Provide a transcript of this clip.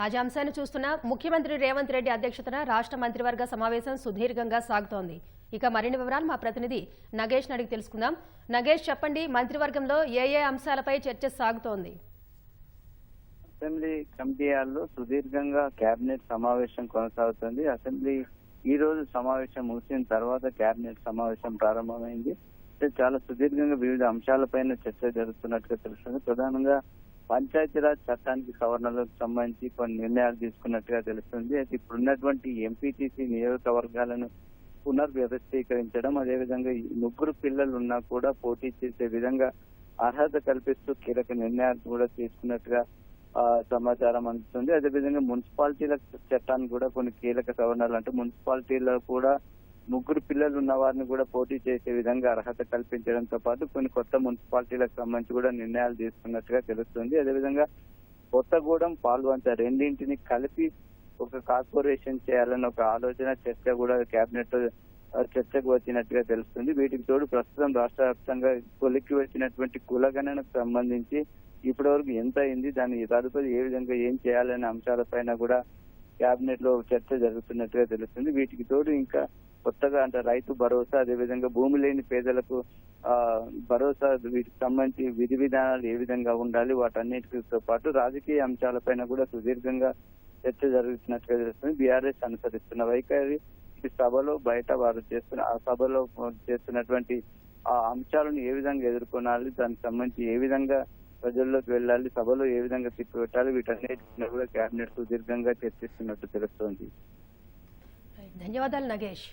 తాజా అంశాన్ని చూస్తున్న ముఖ్యమంత్రి రేవంత్ రెడ్డి అధ్యక్షతన రాష్ట్ర మంత్రివర్గ సమావేశం సుదీర్ఘంగా సాగుతోంది. ఇక మరిన్ని వివరాలు మా ప్రతినిధి నగేష్ అడిగి తెలుసుకుందాం. నగేష్, చెప్పండి, మంత్రివర్గంలో ఏ అంశాలపై చర్చ సాగుతోంది? అసెంబ్లీ కమిటీ హాల్లో సుదీర్ఘంగా కేబినెట్ సమావేశం కొనసాగుతుంది. అసెంబ్లీ ఈ రోజు సమావేశం ముగిసిన తర్వాత కేబినెట్ సమావేశం ప్రారంభమైంది. చాలా సుదీర్ఘంగా వివిధ అంశాలపైన చర్చ జరుగుతున్నట్టుగా తెలుస్తుంది. ప్రధానంగా పంచాయతీరాజ్ చట్టానికి సవరణలకు సంబంధించి కొన్ని నిర్ణయాలు తీసుకున్నట్టుగా తెలుస్తుంది. అయితే ఇప్పుడున్నటువంటి ఎంపీటీసీ నియోజకవర్గాలను పునర్వ్యవస్థీకరించడం, అదేవిధంగా ముగ్గురు పిల్లలు ఉన్నా కూడా పోటీ చేసే విధంగా అర్హత కల్పిస్తూ కీలక నిర్ణయాలు కూడా తీసుకున్నట్టుగా సమాచారం అందుతుంది. అదేవిధంగా మున్సిపాలిటీల చట్టాన్ని కూడా కొన్ని కీలక సవరణలు, అంటే మున్సిపాలిటీలో కూడా ముగ్గురు పిల్లలు ఉన్న వారిని కూడా పోటీ చేసే విధంగా అర్హత కల్పించడంతో పాటు కొన్ని కొత్త మున్సిపాలిటీలకు సంబంధించి కూడా నిర్ణయాలు తీసుకున్నట్టుగా తెలుస్తుంది. అదేవిధంగా కొత్తగూడెం, పాల్వంచ రెండింటిని కలిపి ఒక కార్పొరేషన్ చేయాలని ఒక ఆలోచన, చర్చ కూడా కేబినెట్ చర్చకు వచ్చినట్టుగా తెలుస్తుంది. వీటికి తోడు ప్రస్తుతం రాష్ట్ర వ్యాప్తంగా కొలిక్కి వచ్చినటువంటి కులగణనకు సంబంధించి ఇప్పటివరకు ఎంత అయింది, దాన్ని తదుపరి ఏ విధంగా ఏం చేయాలనే అంశాలపైన కూడా కేబినెట్ లో చర్చ జరుగుతున్నట్టుగా తెలుస్తుంది. వీటికి తోడు ఇంకా కొత్తగా అంటే రైతు భరోసా, అదేవిధంగా భూమి లేని పేదలకు భరోసా, వీటికి సంబంధించి విధి విధానాలు ఏ విధంగా ఉండాలి, వాటన్నిటితో పాటు రాజకీయ అంశాలపైన కూడా సుదీర్ఘంగా చర్చ జరుగుతున్నట్టుగా తెలుస్తుంది. బీఆర్ఎస్ అనుసరిస్తున్న వైఖరి సభలో బయట వారు చేస్తున్న ఆ సభలో చేస్తున్నటువంటి ఆ అంశాలను ఏ విధంగా ఎదుర్కొనాలి, దానికి సంబంధించి ఏ విధంగా ప్రజల్లోకి వెళ్ళాలి, సభలో ఏ విధంగా తిప్పిపెట్టాలి, వీటన్నిటిని కూడా కేబినెట్ సుదీర్ఘంగా చర్చిస్తున్నట్టు తెలుస్తోంది. ధన్యవాదాలు నగేష్.